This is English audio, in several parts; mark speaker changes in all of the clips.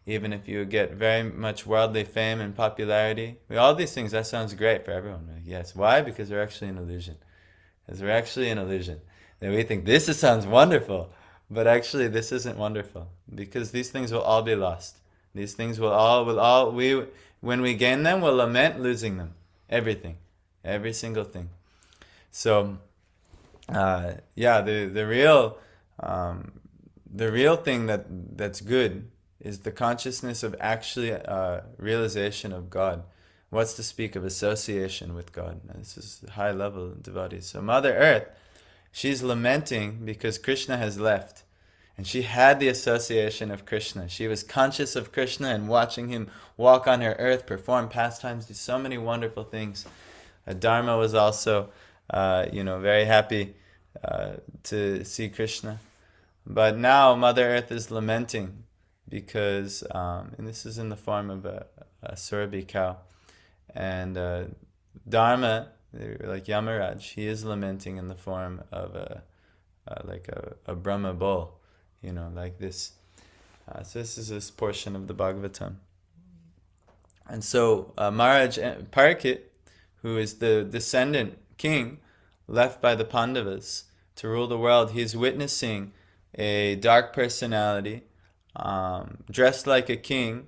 Speaker 1: even if you get very much worldly fame and popularity. All these things, that sounds great for everyone. Right? Yes. Why? Because they're actually an illusion. Because they're actually an illusion. Then we think this sounds wonderful, but actually this isn't wonderful because these things will all be lost. These things we when we gain them, we'll lament losing them. Everything, every single thing. So, yeah, um, the real thing that's good is the consciousness of actually realization of God. What's to speak of association with God? Now, this is high level devotees. So Mother Earth, she's lamenting because Krishna has left. And she had the association of Krishna. She was conscious of Krishna and watching him walk on her earth, perform pastimes, do so many wonderful things. Dharma was also, very happy to see Krishna. But now Mother Earth is lamenting because, and this is in the form of a Surabhi cow, and Dharma, like Yamaraj, he is lamenting in the form of a Brahma bull, like this. So this is this portion of the Bhagavatam. And so Maharaj Parikit, who is the descendant king left by the Pandavas to rule the world, he's witnessing a dark personality dressed like a king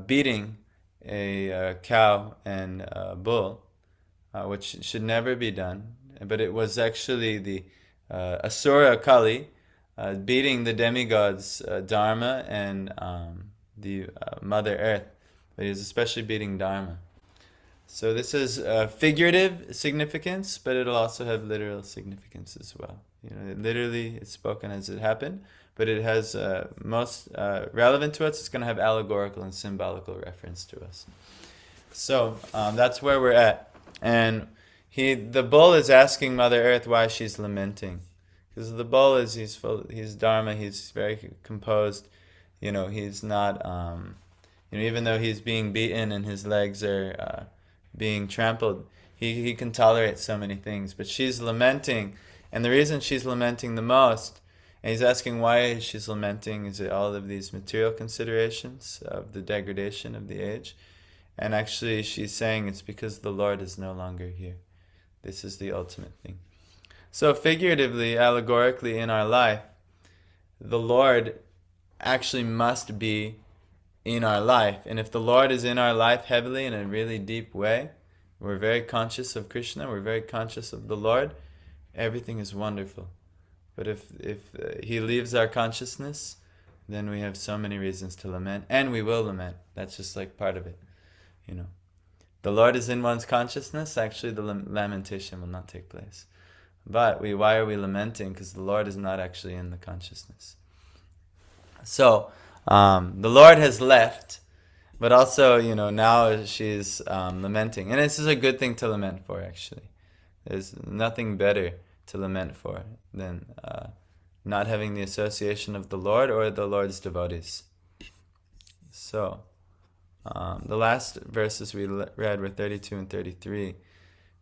Speaker 1: beating a cow and a bull, which should never be done. But it was actually the Asura Kali beating the demigods Dharma and the Mother Earth. But he was especially beating Dharma. So this is figurative significance, but it'll also have literal significance as well. Literally it's spoken as it happened, but it has most relevant to us. It's going to have allegorical and symbolical reference to us. So that's where we're at, and the bull is asking Mother Earth why she's lamenting, because the bull he's Dharma, he's very composed. He's not even though he's being beaten and his legs are being trampled, he can tolerate so many things. But she's lamenting, and the reason she's lamenting the most, and he's asking why she's lamenting, is it all of these material considerations of the degradation of the age? And actually she's saying it's because the Lord is no longer here. This is the ultimate thing. So figuratively, allegorically in our life, the Lord actually must be in our life. And if the Lord is in our life heavily in a really deep way, we're very conscious of Krishna, we're very conscious of the Lord, everything is wonderful. But if he leaves our consciousness, then we have so many reasons to lament, and we will lament. That's just like part of it. The Lord is in one's consciousness, actually the lamentation will not take place. But why are we lamenting? Because the Lord is not actually in the consciousness. So the Lord has left, but also, now she's lamenting. And this is a good thing to lament for, actually. There's nothing better to lament for than not having the association of the Lord or the Lord's devotees. So, the last verses we read were 32 and 33,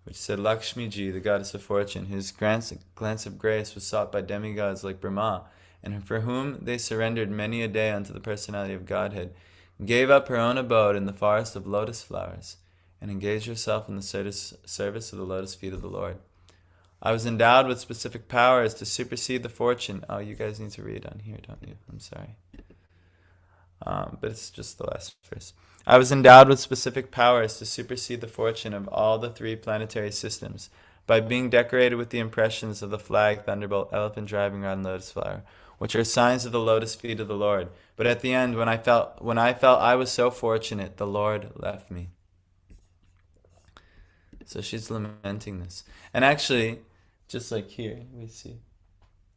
Speaker 1: which said, Lakshmi Ji, the goddess of fortune, whose glance of grace was sought by demigods like Brahma, and for whom they surrendered many a day unto the personality of Godhead, gave up her own abode in the forest of lotus flowers, and engaged herself in the service of the lotus feet of the Lord. I was endowed with specific powers to supersede the fortune. Oh, you guys need to read on here, don't you? I'm sorry. But it's just the last verse. I was endowed with specific powers to supersede the fortune of all the three planetary systems by being decorated with the impressions of the flag, thunderbolt, elephant driving rod, lotus flower, which are signs of the lotus feet of the Lord. But at the end, when I felt I was so fortunate, the Lord left me. So she's lamenting this. And actually, just like here, we see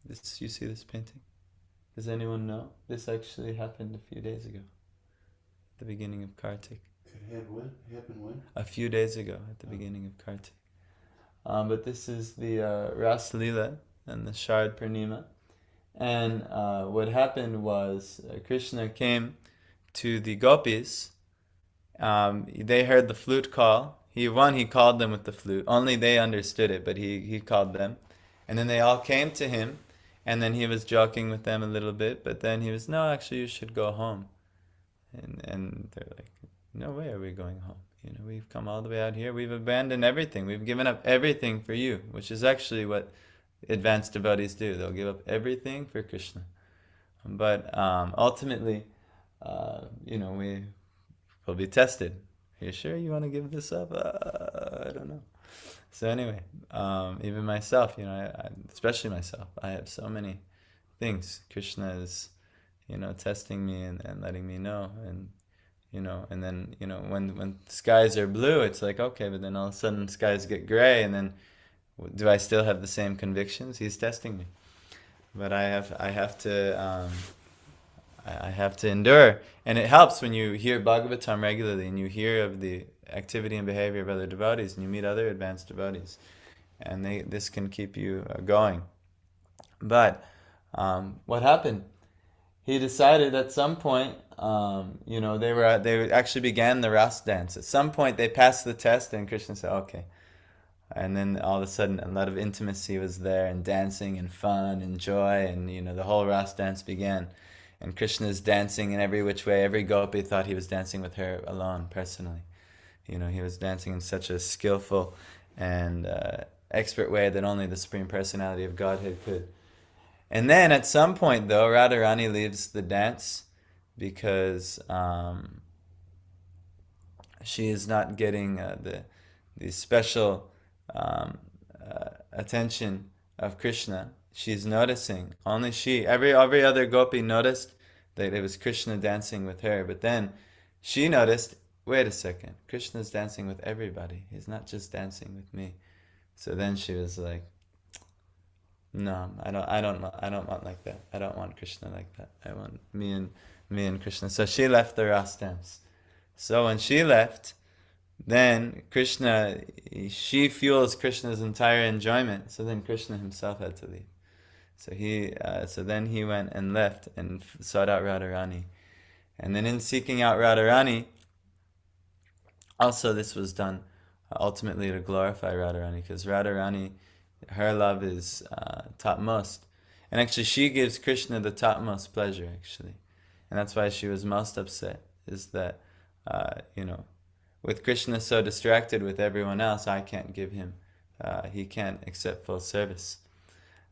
Speaker 1: this. You see this painting? Does anyone know? This actually happened a few days ago, at the beginning of Kartik.
Speaker 2: Happened when?
Speaker 1: A few days ago, at the beginning of Kartik. But this is the Ras Lila and the Shard Purnima. And what happened was Krishna came to the gopis. They heard the flute call. He called them with the flute. Only they understood it, but he called them. And then they all came to him. And then he was joking with them a little bit, but then he was, no, actually you should go home. And they're like, no way are we going home. We've come all the way out here. We've abandoned everything. We've given up everything for you, which is actually what advanced devotees do. They'll give up everything for Krishna. But ultimately, we will be tested. Are you sure you want to give this up? I don't know. So anyway, even myself, especially myself, I have so many things. Krishna is, testing me and letting me know. And then, when skies are blue, it's like, okay, but then all of a sudden skies get gray, and then do I still have the same convictions? He's testing me. But I have to endure. And it helps when you hear Bhagavatam regularly and you hear of the activity and behavior of other devotees and you meet other advanced devotees. And this can keep you going. But what happened? He decided at some point, they actually began the Ras dance. At some point they passed the test and Krishna said, okay. And then all of a sudden a lot of intimacy was there and dancing and fun and joy, and the whole Ras dance began. And Krishna's dancing in every which way. Every gopi thought he was dancing with her alone, personally. He was dancing in such a skillful and expert way that only the Supreme Personality of Godhead could. And then at some point, though, Radharani leaves the dance because she is not getting the special attention of Krishna. She's noticing. Only she. Every other gopi noticed that it was Krishna dancing with her. But then she noticed, wait a second, Krishna's dancing with everybody. He's not just dancing with me. So then she was like, no, I don't want like that. I don't want Krishna like that. I want me and Krishna. So she left the Ras dance. So when she left, then Krishna, she fuels Krishna's entire enjoyment. So then Krishna himself had to leave. So then he went and left and sought out Radharani. And then in seeking out Radharani, also this was done ultimately to glorify Radharani, because Radharani, her love is topmost. And actually she gives Krishna the topmost pleasure, actually. And that's why she was most upset, is that, with Krishna so distracted with everyone else, I can't give him, he can't accept full service.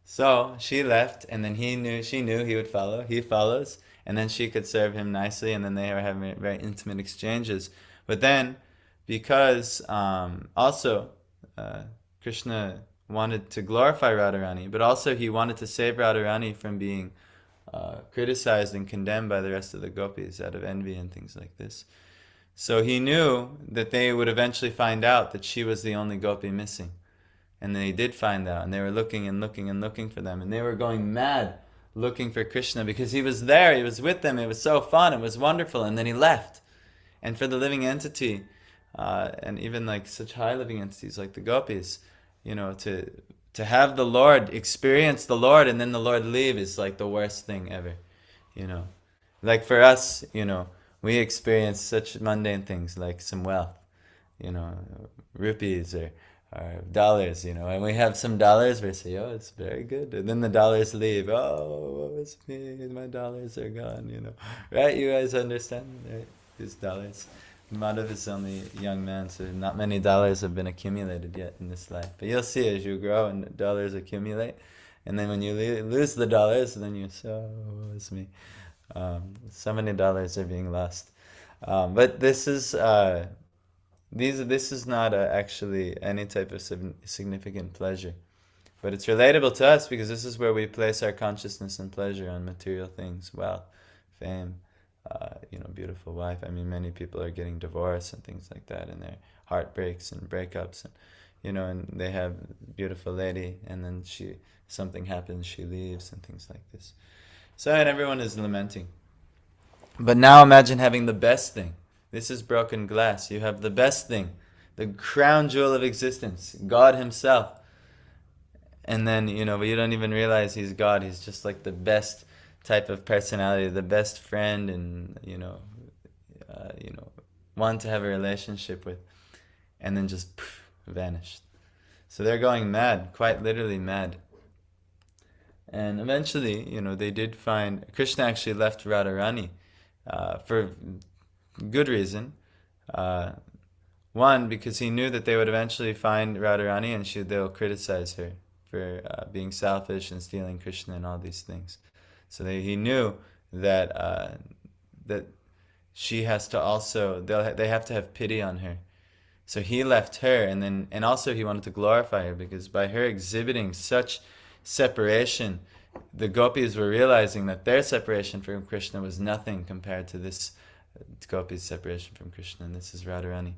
Speaker 1: So she left, and then she knew he would follow. He follows, and then she could serve him nicely, and then they were having very intimate exchanges. But then, because also Krishna wanted to glorify Radharani, but also he wanted to save Radharani from being criticized and condemned by the rest of the gopis out of envy and things like this. So he knew that they would eventually find out that she was the only gopi missing. And they did find out, and they were looking and looking and looking for them. And they were going mad looking for Krishna because he was there, he was with them, it was so fun, it was wonderful, and then he left. And for the living entity, and even like such high living entities like the gopis, to have the Lord, experience the Lord, and then the Lord leave is like the worst thing ever. Like for us, we experience such mundane things like some wealth, rupees or dollars, and we have some dollars, we say, oh, it's very good, and then the dollars leave. Oh, what was me? My dollars are gone, right? You guys understand, right? These dollars. Madhav is only a young man, so not many dollars have been accumulated yet in this life. But you'll see as you grow and dollars accumulate, and then when you lose the dollars, then you say, oh, what was me? So many dollars are being lost. But this is this is not actually any type of significant pleasure, but it's relatable to us because this is where we place our consciousness and pleasure on material things, wealth, fame, beautiful wife. I mean, many people are getting divorced and things like that, and their heartbreaks and breakups, and and they have a beautiful lady, and then something happens, she leaves, and things like this. So, and everyone is lamenting. But now imagine having the best thing. This is broken glass. You have the best thing, the crown jewel of existence, God himself. And then, but you don't even realize he's God. He's just like the best type of personality, the best friend, and, one to have a relationship with. And then just vanished. So they're going mad, quite literally mad. And eventually, they did find, Krishna actually left Radharani for good reason. One, because he knew that they would eventually find Radharani and they'll criticize her for being selfish and stealing Krishna and all these things. So he knew that that she has to also, they have to have pity on her. So he left her, and also he wanted to glorify her, because by her exhibiting such separation, the gopis were realizing that their separation from Krishna was nothing compared to this gopi's separation from Krishna, and this is Radharani.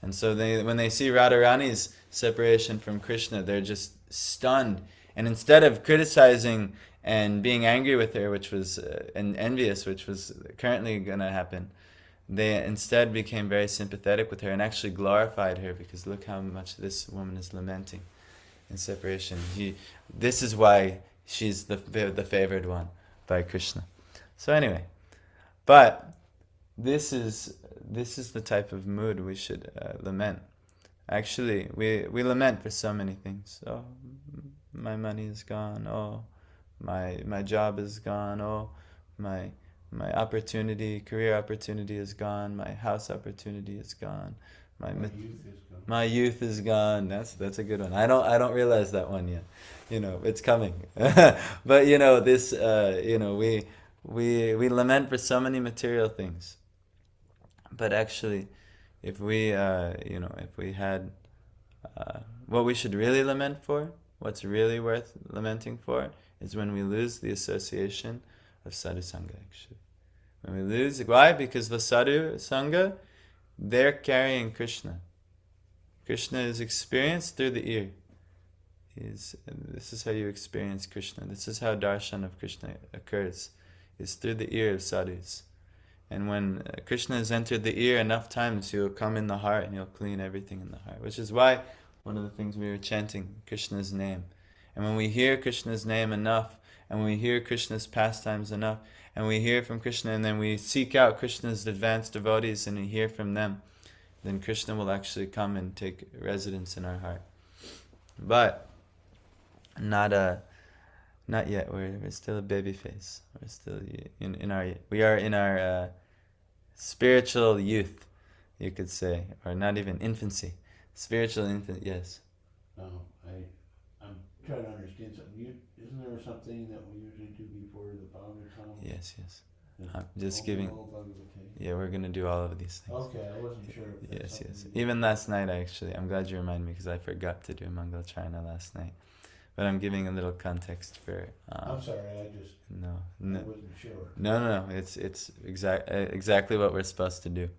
Speaker 1: And so when they see Radharani's separation from Krishna, they're just stunned. And instead of criticizing and being angry with her, which was and envious, which was currently going to happen, they instead became very sympathetic with her and actually glorified her, because look how much this woman is lamenting in separation. This is why she's the favored one by Krishna. So anyway, but this is the type of mood we should lament. Actually, we lament for so many things. Oh, my money is gone. Oh, my job is gone. Oh, my career opportunity is gone. My house opportunity is gone. My youth is gone. That's a good one. I don't realize that one yet. It's coming. But this we lament for so many material things. But actually, if we had what we should really lament for, what's really worth lamenting for, is when we lose the association of sadhu sangha. Actually, when we lose, why? Because the sadhu sangha, they're carrying Krishna. Krishna is experienced through the ear. This is how you experience Krishna. This is how darshan of Krishna occurs. It's through the ear of sadhus. And when Krishna has entered the ear enough times, he'll come in the heart and he'll clean everything in the heart. Which is why one of the things we were chanting, Krishna's name. And when we hear Krishna's name enough, and we hear Krishna's pastimes enough, and we hear from Krishna, and then we seek out Krishna's advanced devotees and we hear from them, then Krishna will actually come and take residence in our heart. But not yet. We're still a baby face. We're still we are in our spiritual youth, you could say, or not even infancy. Spiritual infant, yes.
Speaker 2: No, I'm trying to understand something. Isn't there something that we usually do before the Bhagavatam?
Speaker 1: Yes. I'm just giving. Yeah, we're gonna do all of these things.
Speaker 2: Okay, I wasn't sure. If
Speaker 1: Yes. Even last night, I'm glad you reminded me, because I forgot to do Mangal Charana last night. But I'm giving a little context for.
Speaker 2: I'm sorry, I wasn't sure.
Speaker 1: No. It's exactly what we're supposed to do.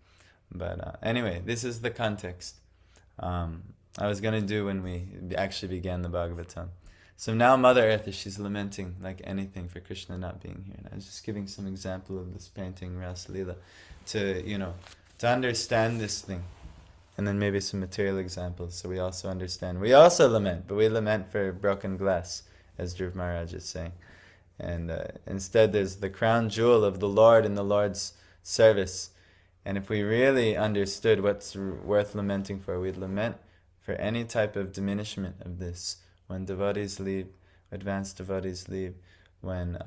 Speaker 1: But anyway, this is the context. I was gonna do when we actually began the Bhagavatam. So now Mother Earth, she's lamenting like anything for Krishna not being here. And I was just giving some example of this painting, Ras Leela, to understand this thing. And then maybe some material examples, so we also understand. We also lament, but we lament for broken glass, as Dhruv Maharaj is saying. And instead there's the crown jewel of the Lord in the Lord's service. And if we really understood what's worth lamenting for, we'd lament for any type of diminishment of this. When devotees leave, advanced devotees leave, when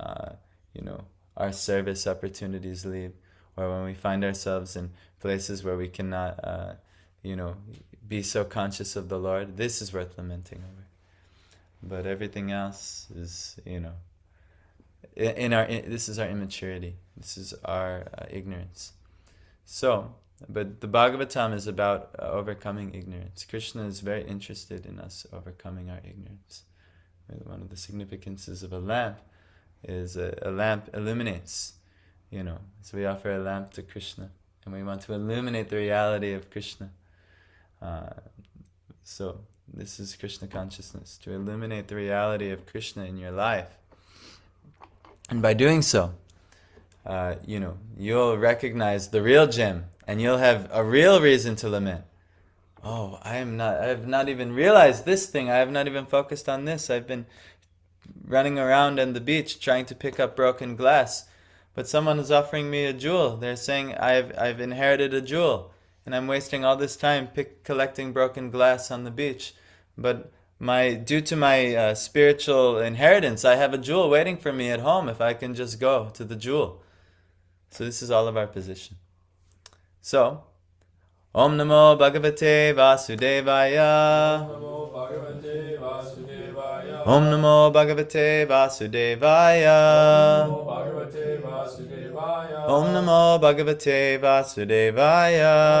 Speaker 1: our service opportunities leave, or when we find ourselves in places where we cannot be so conscious of the Lord, this is worth lamenting over. But everything else is, this is our immaturity. This is our ignorance. So, but the Bhagavatam is about overcoming ignorance. Krishna is very interested in us overcoming our ignorance. One of the significances of a lamp is a lamp illuminates, So we offer a lamp to Krishna, and we want to illuminate the reality of Krishna. So this is Krishna consciousness, to illuminate the reality of Krishna in your life. And by doing so, you'll recognize the real gem, and you'll have a real reason to lament. Oh, I have not even realized this thing. I have not even focused on this. I've been running around on the beach trying to pick up broken glass. But someone is offering me a jewel. They're saying I've inherited a jewel, and I'm wasting all this time collecting broken glass on the beach. But due to my spiritual inheritance, I have a jewel waiting for me at home if I can just go to the jewel. So this is all of our position. So, Om Namo Bhagavate Vasudevaya. Om Namo Bhagavate Vasudevaya. Om Namo Bhagavate Vasudevaya.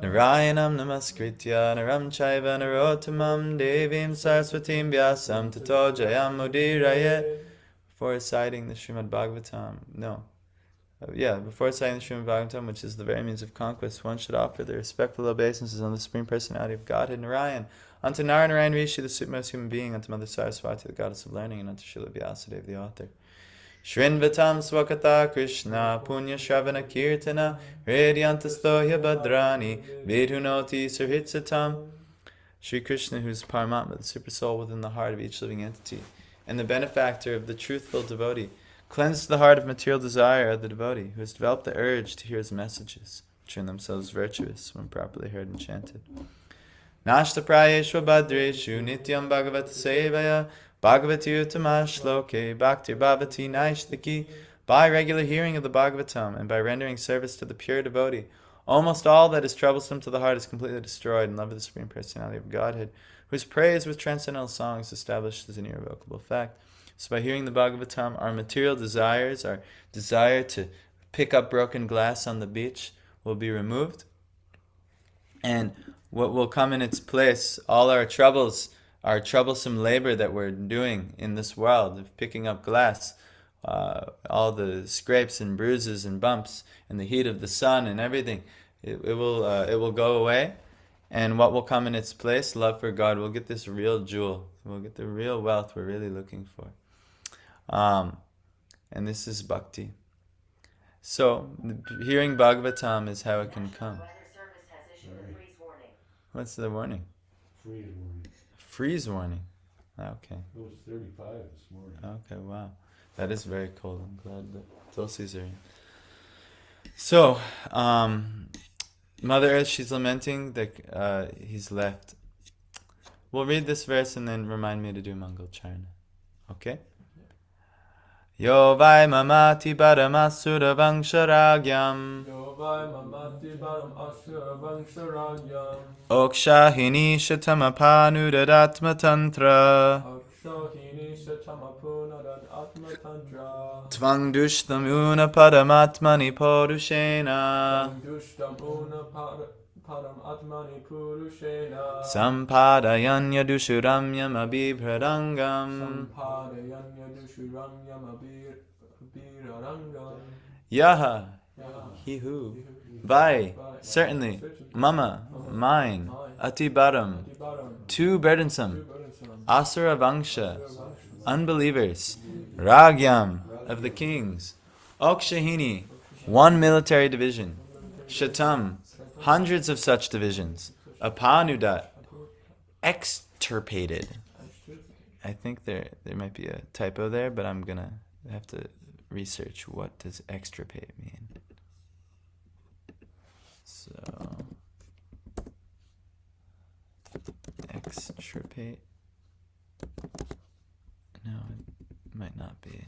Speaker 1: Narayanam Namaskritya Naram Chaiva Narottamam Devim Saraswatim Vyasam Tato Jayam Mudiraya. Before reciting the Srimad Bhagavatam, before reciting the Srimad Bhagavatam, which is the very means of conquest, one should offer the respectful obeisances on the Supreme Personality of Godhead, Narayan, unto Narayan Rishi, the supremest human being, unto Mother Saraswati, the Goddess of Learning, and unto Srila Vyasadeva, the author. Shrinvatam Swakata Krishna Punya Shravana Kirtana Redyantastohya Badrani Vidhunoti Sarhitsatam. Sri Krishna, who is Paramatma, the super soul within the heart of each living entity, and the benefactor of the truthful devotee, cleanses the heart of material desire of the devotee, who has developed the urge to hear his messages, which are in themselves virtuous when properly heard and chanted. Nashta Prayeshva Badreshu Nityam Bhagavata Sevaya Bhagavati Uttama Shloke Bhaktir Bhavati Naishtaki. By regular hearing of the Bhagavatam and by rendering service to the pure devotee, almost all that is troublesome to the heart is completely destroyed in love of the Supreme Personality of Godhead, whose praise with transcendental songs establishes an irrevocable fact. So by hearing the Bhagavatam, our material desires, our desire to pick up broken glass on the beach, will be removed. And what will come in its place, all our troubles, our troublesome labor that we're doing in this world of picking up glass, all the scrapes and bruises and bumps and the heat of the sun and everything, it will go away. And what will come in its place? Love for God. We'll get this real jewel. We'll get the real wealth we're really looking for. And this is bhakti. So, hearing Bhagavatam is how it can come. What's the warning?
Speaker 2: Freeze warning.
Speaker 1: Freeze warning. Okay.
Speaker 2: It was 35 this morning.
Speaker 1: Okay, wow. That is very cold. I'm glad that Tulsi's are in. So, Mother Earth, she's lamenting that he's left. We'll read this verse and then remind me to do Mangal Charana. Okay? Yo vai mamati paramasura vangsharagyam.
Speaker 3: Yo vai mamati param asura vangsharagyam.
Speaker 1: Okshahini shatamapanudadatma tantra.
Speaker 3: Akshahini shatamapunadan atma tantra.
Speaker 1: Tvang dushtamuna paramatmani porushena.
Speaker 3: Dushtamuna param atmani purushena.
Speaker 1: Sampadayanya dushuramyam abhibhradangam.
Speaker 3: Sampadayanya dushuramyam abhirarangam.
Speaker 1: Yaha, he who, by, certainly, mama, mine, atibaram, too burdensome, asura vangsha, unbelievers, ragyam, of the kings, okshahini, one military division, shatam, hundreds of such divisions, apanudat, extirpated. I think there might be a typo there, but I'm gonna have to research what does extirpate mean. So, extirpate. No, it might not be.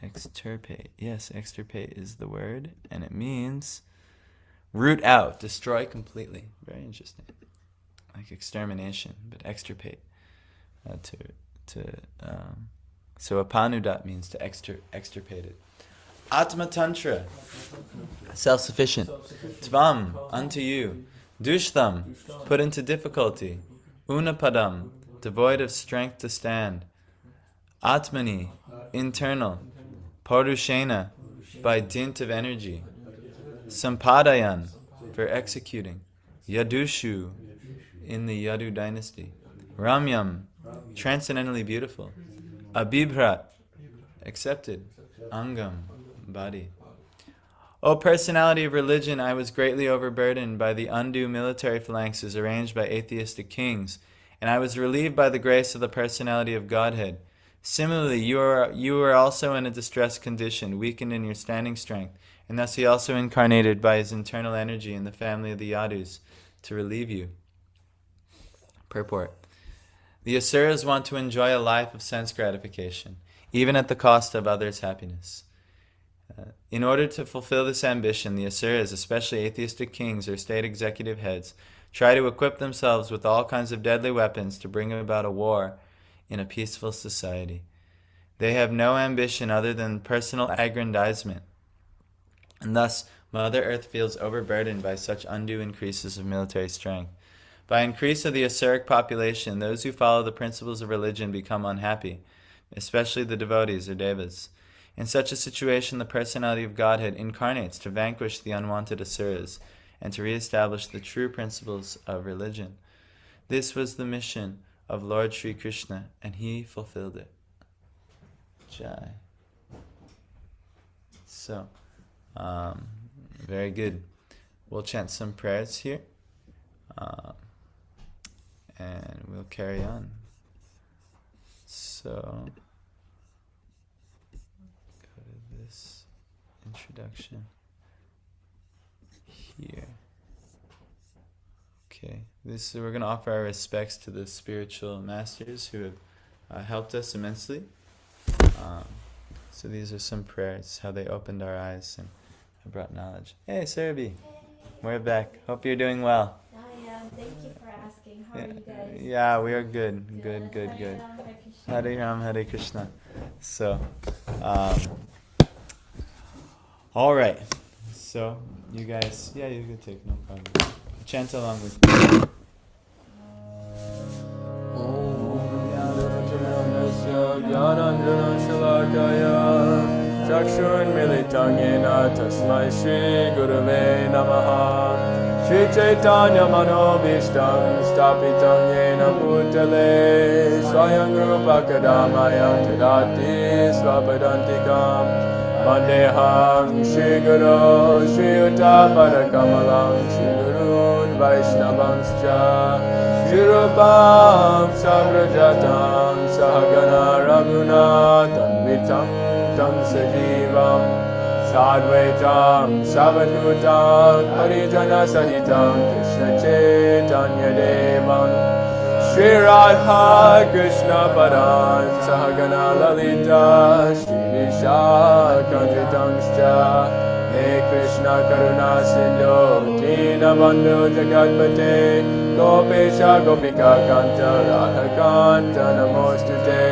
Speaker 1: Extirpate. Yes, extirpate is the word, and it means root out, destroy completely. Very interesting. Like extermination, but extirpate. So apanudat means to extirpate it. Atma Tantra, self-sufficient. Tvam, unto you. Dushtam, put into difficulty. Unapadam, devoid of strength to stand. Atmani, internal. Parushena, by dint of energy. Sampadayan, for executing. Yadushu, in the Yadu dynasty. Ramyam, transcendently beautiful. Abhibhrat, accepted. Angam, body. O personality of religion, I was greatly overburdened by the undue military phalanxes arranged by atheistic kings, and I was relieved by the grace of the personality of Godhead. Similarly, you are also in a distressed condition, weakened in your standing strength, and thus he also incarnated by his internal energy in the family of the Yadus to relieve you. Purport. The Asuras want to enjoy a life of sense gratification, even at the cost of others' happiness. In order to fulfill this ambition, the Asuras, especially atheistic kings or state executive heads, try to equip themselves with all kinds of deadly weapons to bring about a war in a peaceful society. They have no ambition other than personal aggrandizement, and thus Mother Earth feels overburdened by such undue increases of military strength. By increase of the Asuric population, those who follow the principles of religion become unhappy, especially the devotees or devas. In such a situation, the personality of Godhead incarnates to vanquish the unwanted Asuras and to re-establish the true principles of religion. This was the mission of Lord Sri Krishna, and he fulfilled it. Jai. So, very good. We'll chant some prayers here, and we'll carry on. So, go to this introduction here. Okay, we're going to offer our respects to the spiritual masters who have helped us immensely. So these are some prayers, how they opened our eyes and brought knowledge. Hey, Surabhi. We're back. Hope you're doing well.
Speaker 4: I am. Thank you for asking. How are you guys?
Speaker 1: Yeah, we are good. Good.
Speaker 4: Hare Ram,
Speaker 1: Hare Krishna. So, all right. So, you guys, you can take, no problem. Chant along with me.
Speaker 3: Chakshurmilitam yena tasmai Shri Gurave Namaha. Shri Chaitanya Manobhishtam Stapitam yena Bhutale Swayam Rupa Kadamayam Tadati Swapadantikam Vandeham Shri Guru Shri Yuta Padakamalam Shri Gurun Vaishnavangscha Shri Rupam Sagrajatam Sahagana Raghunatam Vitam Tam Sajivam Sadvaitam Savadhutam Harijana Sahitam Krishna Chaitanya Devam Shri Radha Krishna Padan Sahagana Lalita Shri Vishakandritangscha He Krishna Karuna Sindhu Dinabandhu Jagatpate Gopesha Gopika Kanta Radha Kanta Namostute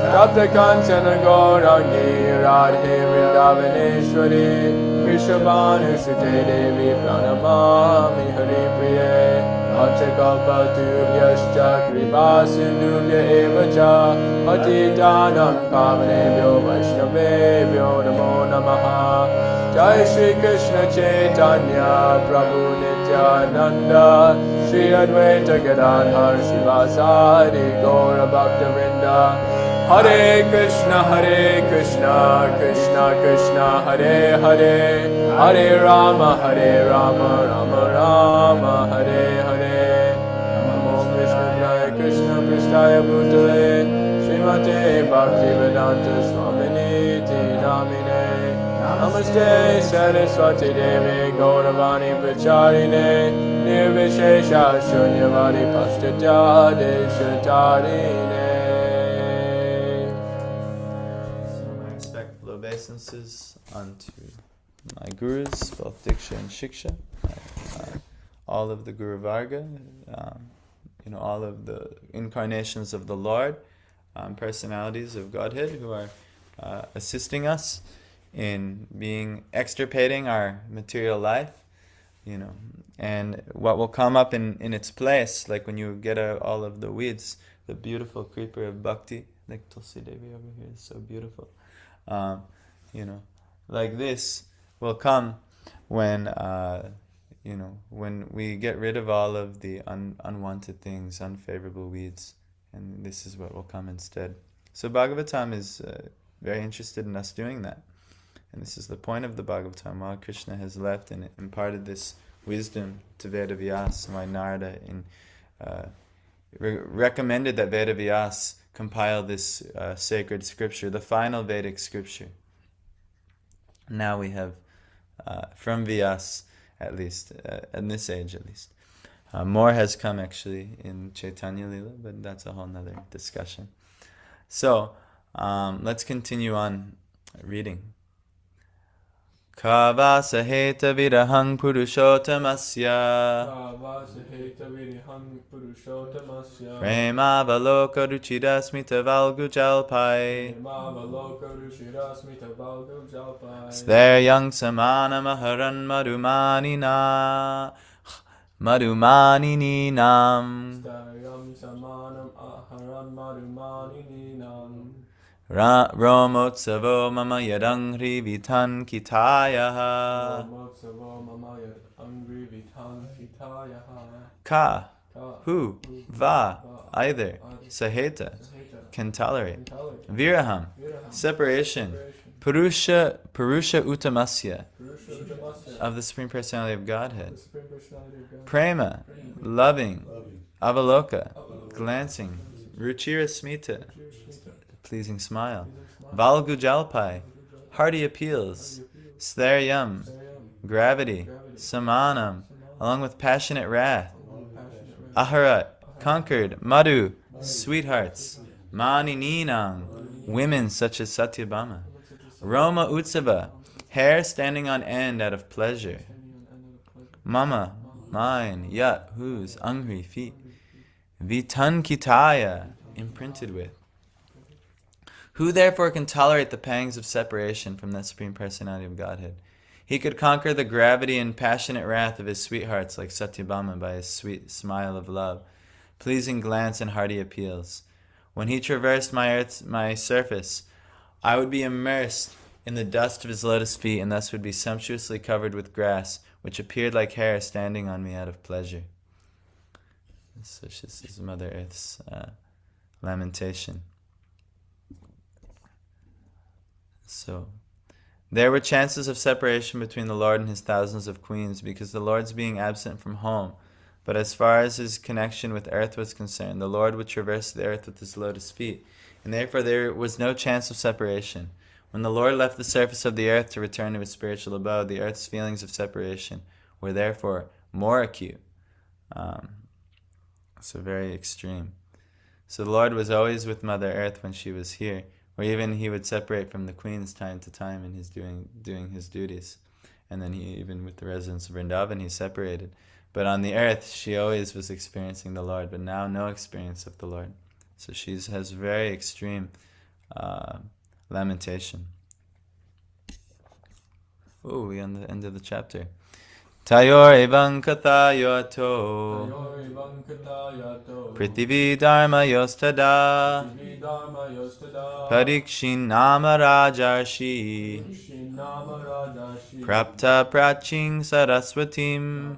Speaker 3: Tapta Kancana Gaurangi Radhe Vrindavaneshwari Krishabhanu Sute Devi Pranamami Hari Priye Panchakalpatubhyascha Kripa Sindhubhya Evacha Patitanam Pavanebhyo Vaishnavebhyo Namo Namaha Jai Shri Krishna Chaitanya Prabhu Nityananda Shri Advaita Gadadhar Srivasadi Gaura Bhakta Vrinda Hare Krishna, Krishna Krishna, Hare Hare, Hare Rama, Rama Rama, Hare Hare. Namo Vishnu Krishna Pristaya Bhutale, Srimate Bhaktivedanta Swamini Namine. Namaste Saraswati Devi Gauravani Pracharine, Nirvishesha Shunyavadi Pastatya Deshatarine.
Speaker 1: Obeisances unto my gurus, both Diksha and Shiksha, all of the Guru Varga, all of the incarnations of the Lord, personalities of Godhead who are assisting us in extirpating our material life, and what will come up in its place, like when you get out all of the weeds, the beautiful creeper of bhakti, like Tulsi Devi over here is so beautiful. Like this will come when, when we get rid of all of the unwanted things, unfavorable weeds, and this is what will come instead. So Bhagavatam is very interested in us doing that. And this is the point of the Bhagavatam. While Krishna has left and imparted this wisdom to Vedavyas, why Narada recommended that Vedavyas compile this sacred scripture, the final Vedic scripture. Now we have, from Vyas, at least, in this age at least. More has come actually in Chaitanya Lila, but that's a whole nother discussion. So, let's continue on reading. Kavasaheta virahang purushotamasya
Speaker 3: Kavasaheta viriham purushotamasya
Speaker 1: Prema valoka ruchidasmita valgujalpai
Speaker 3: Mavaloka rushirasmita valgo jalpai
Speaker 1: Sveryang samana maharan Madhumaninam
Speaker 3: Stayam samanam aharan madhumaninam
Speaker 1: Romotsavo mama yadangri vitan kitayaha
Speaker 3: Moksavo mamaya angri vitan hitayaha
Speaker 1: Ka,
Speaker 3: Ka
Speaker 1: who, va, either, saheta, can tolerate. Viraham, separation. Purusha Utamasya, of the Supreme Personality of Godhead. Prema, loving. Avaloka, glancing. Ruchira Smita, pleasing smile. Valgujalpai, hearty appeals. Stharyam, gravity. Samanam, along with passionate wrath. Aharat, conquered. Madhu, sweethearts. Manininang, women such as Satyabhama. Roma Utsava, hair standing on end out of pleasure. Mama, mine. Yat, whose, angry, feet. Vitankitaya, imprinted with. Who therefore can tolerate the pangs of separation from that Supreme Personality of Godhead? He could conquer the gravity and passionate wrath of his sweethearts like Satyabhama by his sweet smile of love, pleasing glance and hearty appeals. When he traversed my surface, I would be immersed in the dust of his lotus feet and thus would be sumptuously covered with grass, which appeared like hair standing on me out of pleasure. So this is Mother Earth's lamentation. So, there were chances of separation between the Lord and his thousands of queens because the Lord's being absent from home. But as far as his connection with earth was concerned, the Lord would traverse the earth with his lotus feet, and therefore there was no chance of separation. When the Lord left the surface of the earth to return to his spiritual abode, the earth's feelings of separation were therefore more acute. So very extreme. So the Lord was always with Mother Earth when she was here, or even he would separate from the queens time to time in his doing his duties. And then he, even with the residents of Vrindavan, he separated. But on the earth, she always was experiencing the Lord, but now no experience of the Lord. So she has very extreme lamentation. Oh, we on the end of the chapter. Tayor evan kathayoto Prithivi dharma yostada Parikshin nama rajarshi Prapta praching saraswatim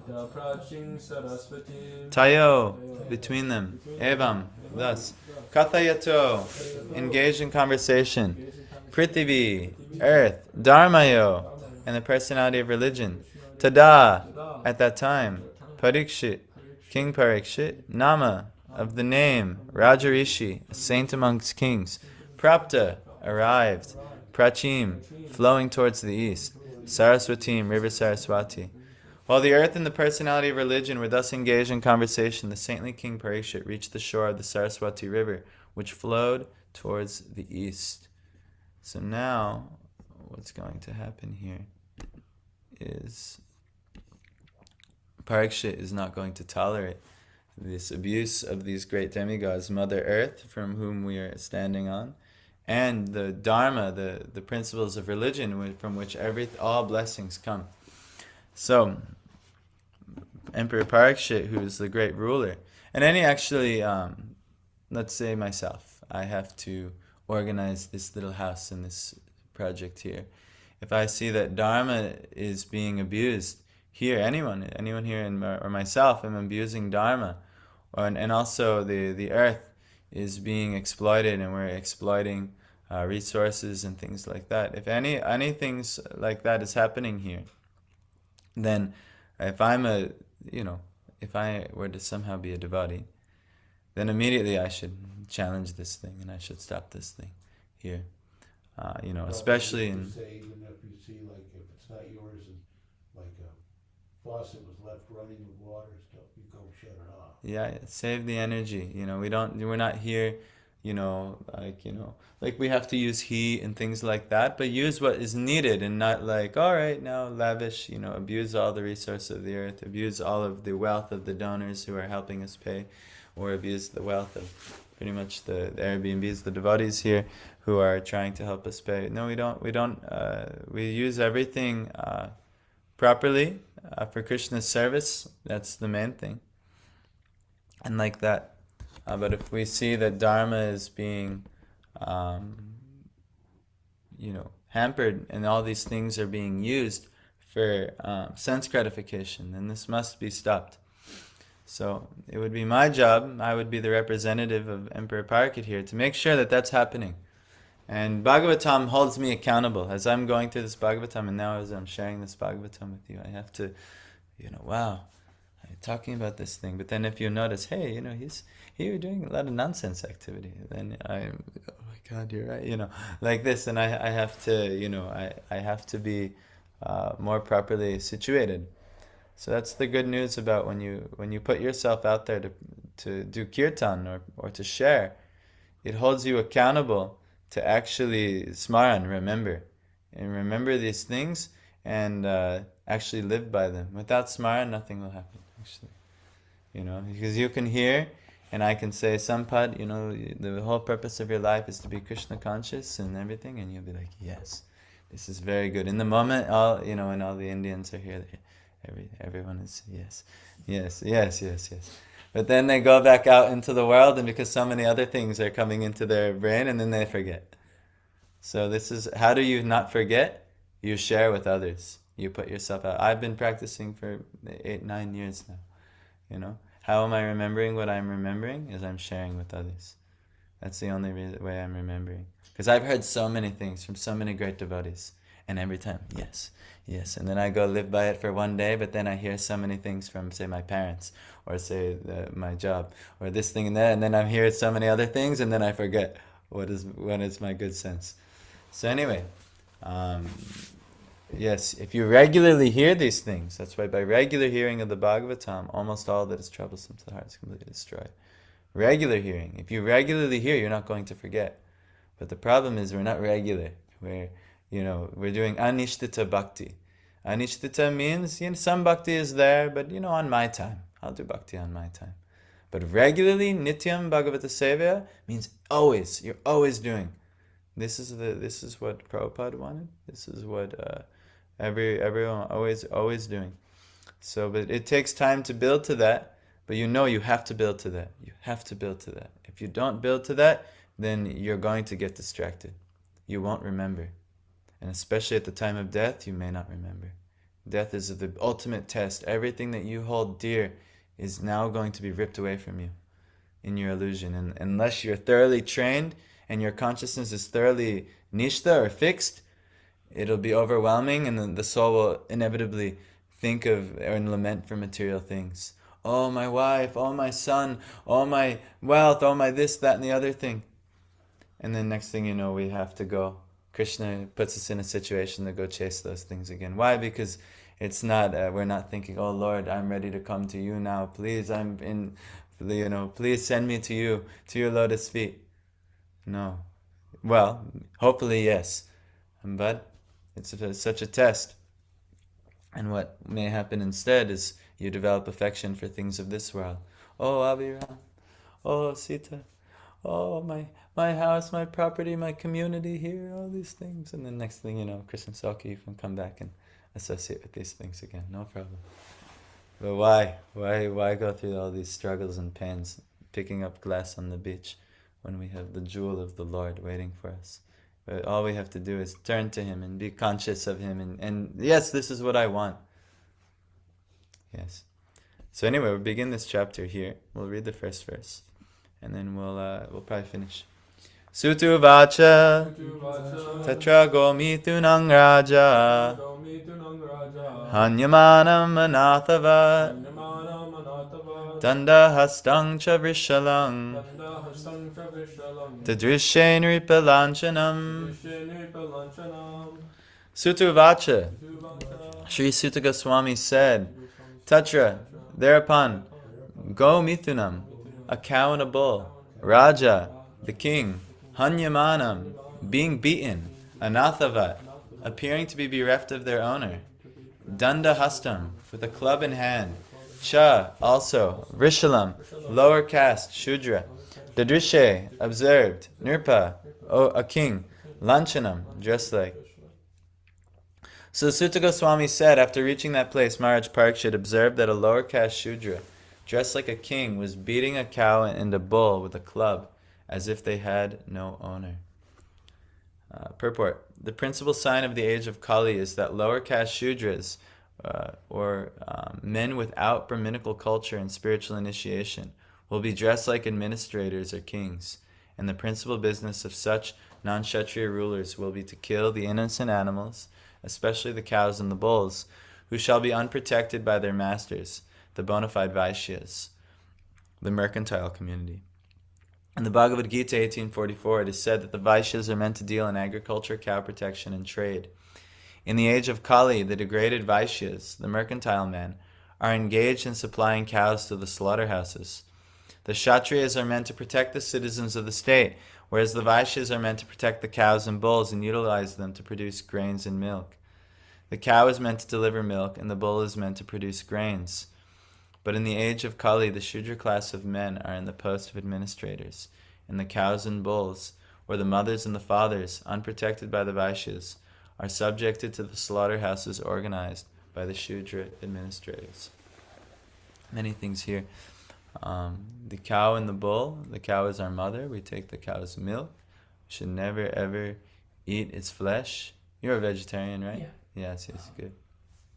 Speaker 1: Tayo, between them. Evam, thus. Kathayato, engaged in conversation. Prithivi, earth. Dharmayo, and the personality of religion. Tada, at that time. Parikshit, King Parikshit. Nama, of the name. Rajarishi, a saint amongst kings. Prapta, arrived. Prachim, flowing towards the east. Saraswatim, river Saraswati. While the earth and the personality of religion were thus engaged in conversation, the saintly King Parikshit reached the shore of the Saraswati river, which flowed towards the east. So now, what's going to happen here is Parikshit is not going to tolerate this abuse of these great demigods, Mother Earth, from whom we are standing on, and the Dharma, the principles of religion, from which all blessings come. So, Emperor Parikshit, who is the great ruler, and let's say myself, I have to organize this little house in this project here. If I see that Dharma is being abused here, anyone here, or myself, am abusing Dharma, and also the earth is being exploited, and we're exploiting resources and things like that. If any things like that is happening here, then if if I were to somehow be a devotee, then immediately I should challenge this thing and I should stop this thing here. Especially in.
Speaker 2: Say, even if you see, like, if it's not yours, and like a faucet was left running with water, stuff, you go shut it off.
Speaker 1: Yeah, save the energy. We're not here, like we have to use heat and things like that, but use what is needed and not like, all right, now lavish, abuse all the resources of the earth, abuse all of the wealth of the donors who are helping us pay, or abuse the wealth of pretty much the Airbnbs, the devotees here who are trying to help us pay. No, we don't. We use everything properly for Krishna's service. That's the main thing. And like that. But if we see that Dharma is being, hampered, and all these things are being used for sense gratification, then this must be stopped. So it would be my job, I would be the representative of Emperor Parikit here, to make sure that that's happening. And Bhagavatam holds me accountable. As I'm going through this Bhagavatam, and now as I'm sharing this Bhagavatam with you, I have to, wow, I'm talking about this thing. But then if you notice, hey, he's here doing a lot of nonsense activity, then I'm, oh my God, you're right, like this. And I have to, I have to be more properly situated. So that's the good news about when you put yourself out there to do kirtan or to share. It holds you accountable to actually smaran, remember these things, and actually live by them. Without smaran, nothing will happen, actually. Because you can hear, and I can say, Sampad, the whole purpose of your life is to be Krishna conscious and everything, and you'll be like, yes, this is very good. In the moment, when all the Indians are here, everyone is, yes. But then they go back out into the world, and because so many other things are coming into their brain, and then they forget. So this is, how do you not forget? You share with others. You put yourself out. I've been practicing for 8-9 years now. How am I remembering what I'm remembering? Is I'm sharing with others. That's the only way I'm remembering. Because I've heard so many things from so many great devotees. And every time, yes. And then I go live by it for one day, but then I hear so many things from, say, my parents, or say my job, or this thing and that, and then I hear so many other things, and then I forget what is my good sense. So anyway, yes, if you regularly hear these things, that's why by regular hearing of the Bhagavatam, almost all that is troublesome to the heart is completely destroyed. Regular hearing. If you regularly hear, you're not going to forget. But the problem is we're not regular. We're doing anishtita bhakti. Anishtita means, some bhakti is there, but, on my time. I'll do bhakti on my time. But regularly, nityam bhagavata sevaya means always. You're always doing. This is what Prabhupada wanted. This is what everyone always doing. So, but it takes time to build to that. But you have to build to that. You have to build to that. If you don't build to that, then you're going to get distracted. You won't remember. And especially at the time of death, you may not remember. Death is the ultimate test. Everything that you hold dear is now going to be ripped away from you in your illusion. And unless you're thoroughly trained and your consciousness is thoroughly nishta or fixed, it'll be overwhelming, and then the soul will inevitably think of and lament for material things. Oh, my wife, oh, my son, oh, my wealth, oh, my this, that, and the other thing. And then next thing you know, we have to go. Krishna puts us in a situation to go chase those things again. Why? Because it's not, we're not thinking, oh Lord, I'm ready to come to you now. Please, please send me to you, to your lotus feet. No. Well, hopefully yes. But it's such a test. And what may happen instead is you develop affection for things of this world. Oh, Abhiram. Oh, Sita. Oh, my house, my property, my community here, all these things. And then next thing you know, Krishna Soka, you can come back and associate with these things again. No problem. But why? Why go through all these struggles and pains, picking up glass on the beach, when we have the jewel of the Lord waiting for us? But all we have to do is turn to Him and be conscious of Him. And yes, this is what I want. Yes. So anyway, we'll begin this chapter here. We'll read the first verse. And then we'll probably finish. Sutu vacha tatra gomitunang raja hanyamanam anathava danda hastang cha vrishalang tadrishe nripalanchanam. Sutu vacha, Sri Sutta Goswami said, Tatra, thereupon, go mitunam, a cow and a bull, Raja, the king, Hanyamanam, being beaten, Anathavat, appearing to be bereft of their owner, Danda Hastam, with a club in hand, Cha, also, Rishalam, lower caste, Shudra, Dadrishe, observed, Nirpa, a king, Lanchanam, dressed like. So Sutta Goswami said, after reaching that place, Maharaj Parikshit observed that a lower caste Shudra, dressed like a king, was beating a cow and a bull with a club, as if they had no owner. Purport. The principal sign of the age of Kali is that lower caste Shudras, or men without Brahminical culture and spiritual initiation, will be dressed like administrators or kings, and the principal business of such non-Kshatriya rulers will be to kill the innocent animals, especially the cows and the bulls, who shall be unprotected by their masters, the bona fide Vaishyas, the mercantile community. In the Bhagavad Gita 1844, it is said that the Vaishyas are meant to deal in agriculture, cow protection, and trade. In the age of Kali, the degraded Vaishyas, the mercantile men, are engaged in supplying cows to the slaughterhouses. The Kshatriyas are meant to protect the citizens of the state, whereas the Vaishyas are meant to protect the cows and bulls and utilize them to produce grains and milk. The cow is meant to deliver milk, and the bull is meant to produce grains. But in the age of Kali, the Shudra class of men are in the post of administrators, and the cows and bulls, or the mothers and the fathers, unprotected by the Vaishyas, are subjected to the slaughterhouses organized by the Shudra administrators. Many things here. The cow and the bull. The cow is our mother. We take the cow's milk. We should never ever eat its flesh. You're a vegetarian, right?
Speaker 5: Yeah.
Speaker 1: Yes, good.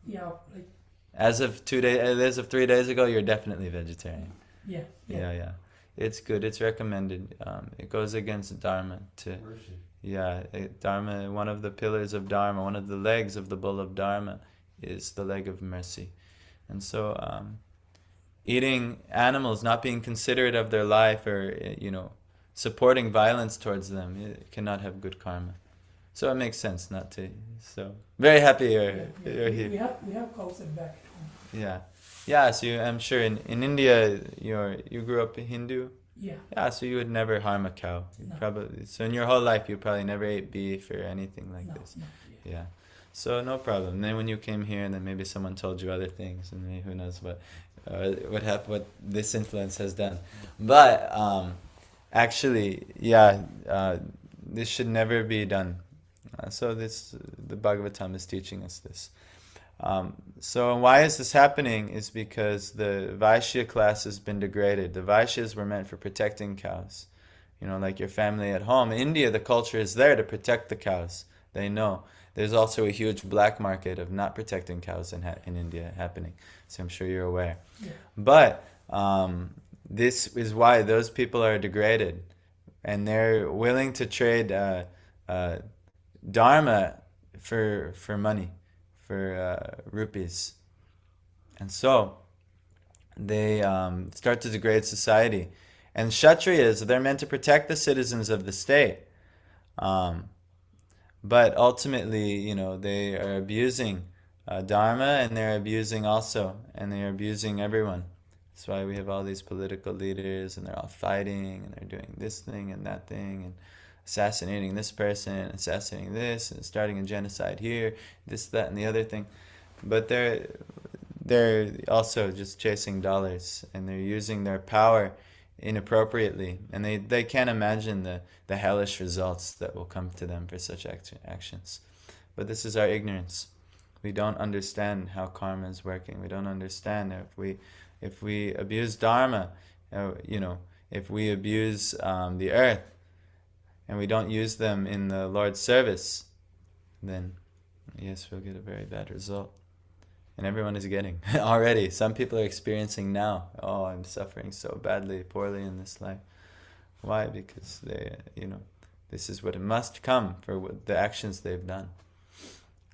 Speaker 5: Yeah, like
Speaker 1: As of 3 days ago, you're definitely vegetarian.
Speaker 5: yeah.
Speaker 1: Yeah. It's good. It's recommended. It goes against Dharma to.
Speaker 2: Mercy.
Speaker 1: Yeah, Dharma. One of the pillars of Dharma, one of the legs of the bull of Dharma, is the leg of mercy, and so eating animals, not being considerate of their life, or supporting violence towards them, it cannot have good karma. So it makes sense not to. So very happy you're here.
Speaker 5: We have cows back at home.
Speaker 1: Yeah. So I'm sure in India you grew up a Hindu.
Speaker 5: Yeah.
Speaker 1: Yeah. So you would never harm a cow.
Speaker 5: No.
Speaker 1: Probably. So in your whole life you probably never ate beef or anything like
Speaker 5: No,
Speaker 1: this.
Speaker 5: no,
Speaker 1: Yeah. So no problem. And then when you came here, and then maybe someone told you other things, and maybe who knows what this influence has done. But actually, this should never be done. So the Bhagavatam is teaching us this. So why is this happening? Is because the Vaishya class has been degraded. The Vaishyas were meant for protecting cows. Like your family at home. In India, the culture is there to protect the cows. They know. There's also a huge black market of not protecting cows in India happening. So I'm sure you're aware.
Speaker 5: Yeah.
Speaker 1: But this is why those people are degraded. And they're willing to trade dharma for money, for rupees. And so they start to degrade society. And Kshatriyas, they're meant to protect the citizens of the state. But ultimately, they are abusing dharma, and they're abusing everyone. That's why we have all these political leaders, and they're all fighting, and they're doing this thing and that thing, and assassinating this person, assassinating this, and starting a genocide here, this, that, and the other thing. But they're also just chasing dollars, and they're using their power inappropriately, and they can't imagine the hellish results that will come to them for such actions. But this is our ignorance. We don't understand how karma is working. We don't understand if we abuse dharma, if we abuse the earth, and we don't use them in the Lord's service, then yes, we'll get a very bad result. And everyone is getting already. Some people are experiencing now. Oh, I'm suffering so badly, poorly in this life. Why? Because this is what it must come for the actions they've done.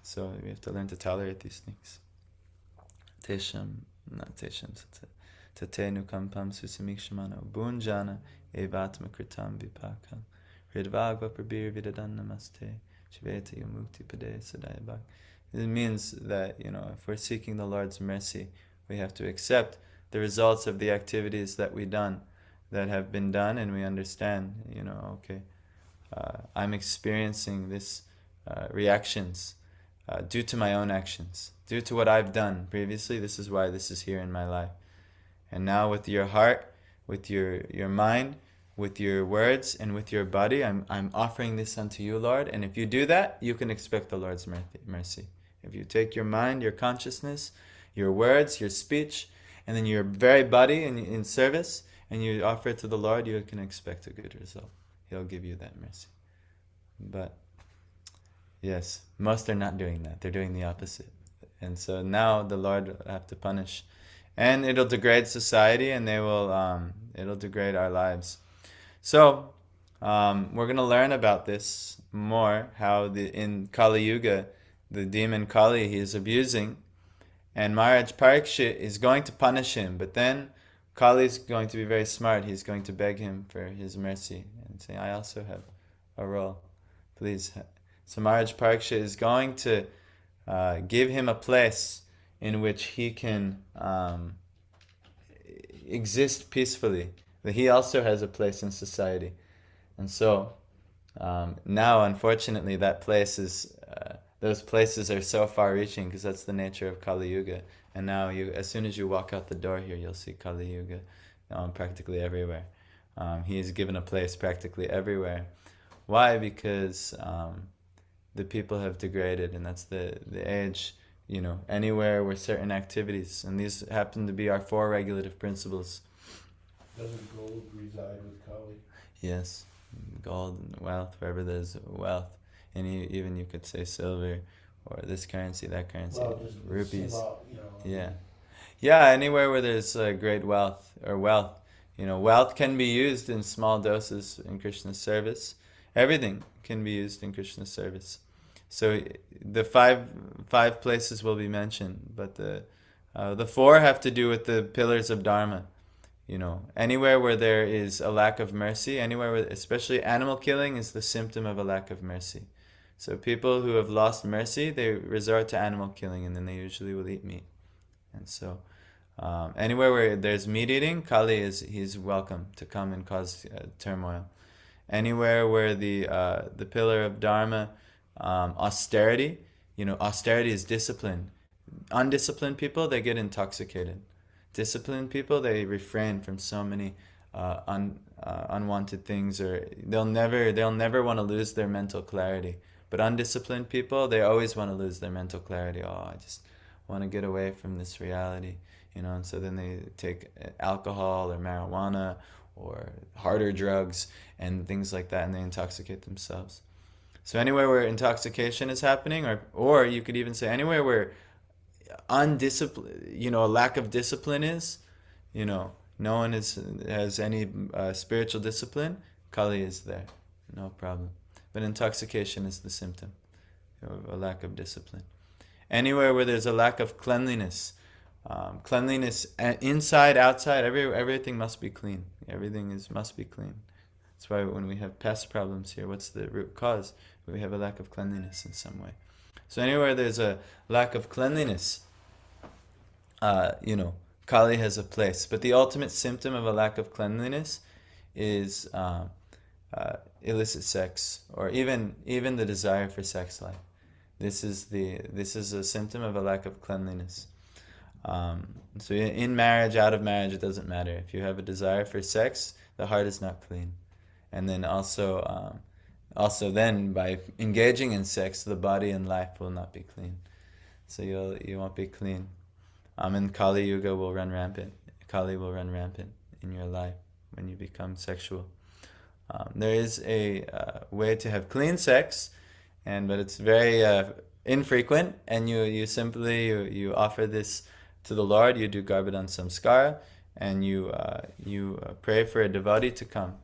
Speaker 1: So we have to learn to tolerate these things. Tatenu kampam susamikshamano bunjana evatma kritam vipakam hridvagva prabir vidadan namaste shiveta yamukti pade sadayabhak. It means that, if we're seeking the Lord's mercy, we have to accept the results of the activities that we've done. that have been done, and we understand, okay, I'm experiencing this reactions due to my own actions, due to what I've done previously. This is why this is here in my life. And now with your heart, with your mind, with your words, and with your body, I'm offering this unto you, Lord. And if you do that, you can expect the Lord's mercy. If you take your mind, your consciousness, your words, your speech, and then your very body in service, and you offer it to the Lord, you can expect a good result. He'll give you that mercy. But yes, most are not doing that. They're doing the opposite. And so now the Lord will have to punish. And it'll degrade society, and it'll degrade our lives. So we're going to learn about this more, how in Kali Yuga, the demon Kali, he is abusing, and Maharaj Parikshit is going to punish him, but then Kali is going to be very smart. He's going to beg him for his mercy and say, I also have a role, please. So Maharaj Parikshit is going to give him a place in which he can exist peacefully, that he also has a place in society. And so now, unfortunately, that place is those places are so far-reaching, because that's the nature of Kali Yuga. And now, as soon as you walk out the door here, you'll see Kali Yuga practically everywhere. He is given a place practically everywhere. Why? Because the people have degraded, and that's the age. Anywhere where certain activities, and these happen to be our 4 regulative principles.
Speaker 2: Doesn't gold reside with Kali?
Speaker 1: Yes, gold and wealth, wherever there's wealth. And even you could say silver, or this currency, that currency,
Speaker 2: Well, just
Speaker 1: rupees.
Speaker 2: Yeah.
Speaker 1: Yeah, anywhere where there's great wealth, or wealth. Wealth can be used in small doses in Krishna's service. Everything can be used in Krishna's service. So the five places will be mentioned, but the 4 have to do with the pillars of Dharma. Anywhere where there is a lack of mercy, anywhere where, especially animal killing, is the symptom of a lack of mercy. So people who have lost mercy, they resort to animal killing, and then they usually will eat meat. And so anywhere where there's meat eating, Kali he's welcome to come and cause turmoil. Anywhere where the pillar of Dharma, austerity, austerity is discipline. Undisciplined people, they get intoxicated. Disciplined people, they refrain from so many unwanted things, or they'll never want to lose their mental clarity. But undisciplined people, they always want to lose their mental clarity. I just want to get away from this reality, and so then they take alcohol or marijuana or harder drugs and things like that, and they intoxicate themselves. So anywhere where intoxication is happening, or you could even say anywhere where undiscipline, a lack of discipline is, no one has any spiritual discipline, Kali is there, no problem. But intoxication is the symptom of a lack of discipline. Anywhere where there's a lack of cleanliness, cleanliness inside, outside, everything must be clean. Everything must be clean. That's why when we have pest problems here, what's the root cause? We have a lack of cleanliness in some way. So anywhere there's a lack of cleanliness, Kali has a place. But the ultimate symptom of a lack of cleanliness is illicit sex, or even the desire for sex life. This is a symptom of a lack of cleanliness. So in marriage, out of marriage, it doesn't matter. If you have a desire for sex, the heart is not clean. And then also then by engaging in sex, the body and life will not be clean. So you won't be clean. And Kali Yuga will run rampant. Kali will run rampant in your life when you become sexual. There is a way to have clean sex, but it's very infrequent. And you simply you offer this to the Lord. You do Garbhadan Samskara, and you pray for a devotee to come,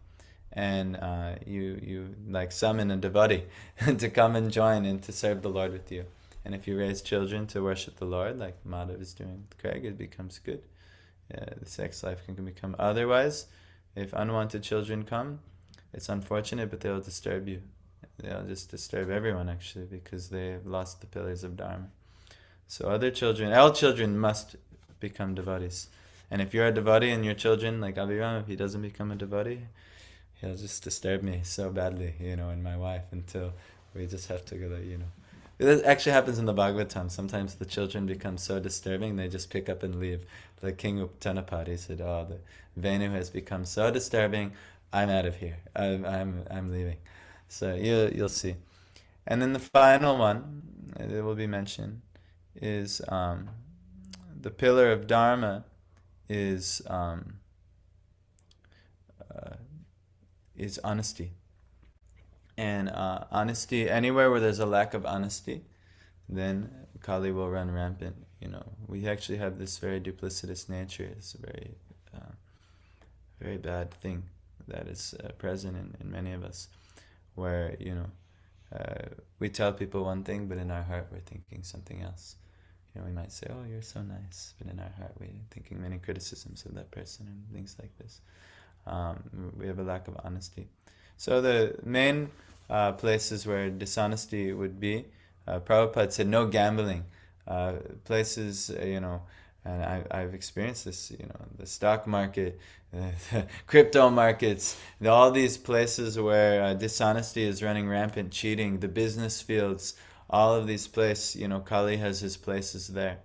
Speaker 1: and you like summon a devotee to come and join and to serve the Lord with you. And if you raise children to worship the Lord, like Madhav is doing with Craig, it becomes good. The sex life can become. Otherwise, if unwanted children come, it's unfortunate, but they'll disturb you. They'll just disturb everyone, actually, because they've lost the pillars of Dharma. So all children must become devotees. And if you're a devotee and your children, like Abhiram, if he doesn't become a devotee, he'll just disturb me so badly, and my wife, until we just have to go, It actually happens in the Bhagavatam. Sometimes the children become so disturbing, they just pick up and leave. The king of Tanapati said, the Venu has become so disturbing, I'm out of here. I'm leaving. So you'll see. And then the final one that will be mentioned is the pillar of Dharma is honesty. And honesty, anywhere where there's a lack of honesty, then Kali will run rampant. We actually have this very duplicitous nature. It's a very, very bad thing that is present in many of us, where we tell people one thing, but in our heart we're thinking something else. We might say, "Oh, you're so nice," but in our heart we're thinking many criticisms of that person and things like this. We have a lack of honesty. So the main places where dishonesty would be, Prabhupada said no gambling. Places, and I've experienced this, the stock market, the crypto markets, all these places where dishonesty is running rampant, cheating, the business fields, all of these places, Kali has his places there.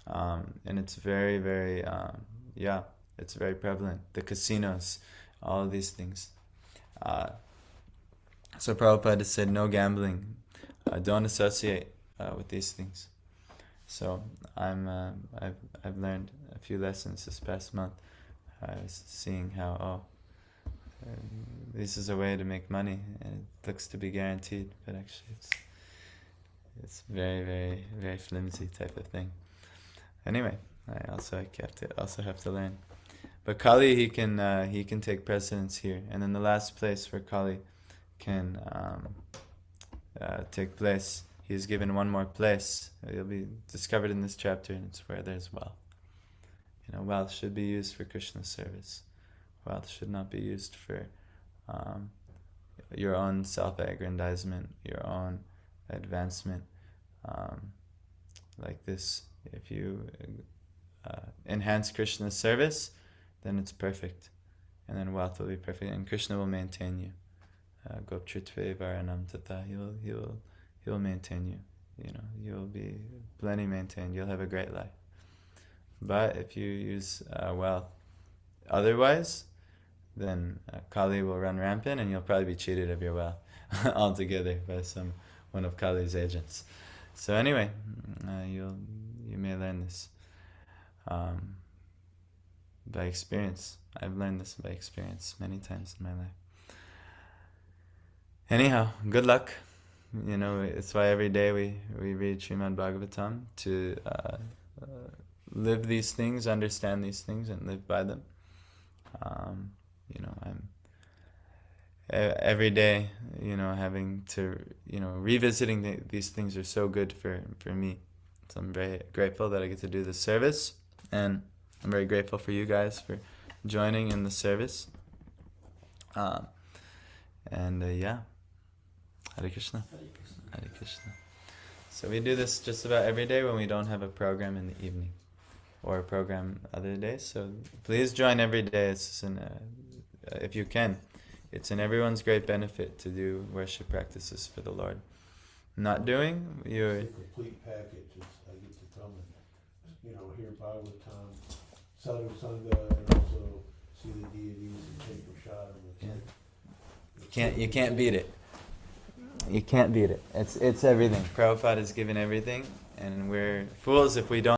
Speaker 1: And it's very, very, it's very prevalent. The casinos, all of these things. So Prabhupada said no gambling, don't associate with these things. So I've learned a few lessons this past month. I was seeing how this is a way to make money, and it looks to be guaranteed, but actually it's very, very, very flimsy type of thing. Anyway, I also have to learn. But Kali, he can take precedence here, and then the last place where Kali can take place, he is given one more place. It'll be discovered in this chapter, and it's where there's wealth. Wealth should be used for Krishna's service. Wealth should not be used for your own self-aggrandizement, your own advancement. Like this, if you enhance Krishna's service, then it's perfect, and then wealth will be perfect, and Krishna will maintain you. Goptritve varanam tata, he'll maintain you. You'll be plenty maintained. You'll have a great life. But if you use wealth otherwise, then Kali will run rampant, and you'll probably be cheated of your wealth altogether by one of Kali's agents. So anyway, you may learn this by experience. I've learned this by experience many times in my life. Anyhow, good luck. It's why every day we read Srimad Bhagavatam to live these things, understand these things, and live by them. I'm every day, having to, revisiting these things are so good for me. So I'm very grateful that I get to do this service, and I'm very grateful for you guys for joining in the service. Hare Krishna. Hare Krishna. So we do this just about every day when we don't have a program in the evening, or a program other days. So please join every day. It's if you can. It's in everyone's great benefit to do worship practices for the Lord. Not doing, you're...
Speaker 2: It's a complete package. I get to come and, hear Bhagavatam, Sadhu Sangha, and also see the deities and take prashadam.
Speaker 1: Yeah. You can't beat it. You can't beat it. It's everything. Prabhupada has given everything, and we're fools if we don't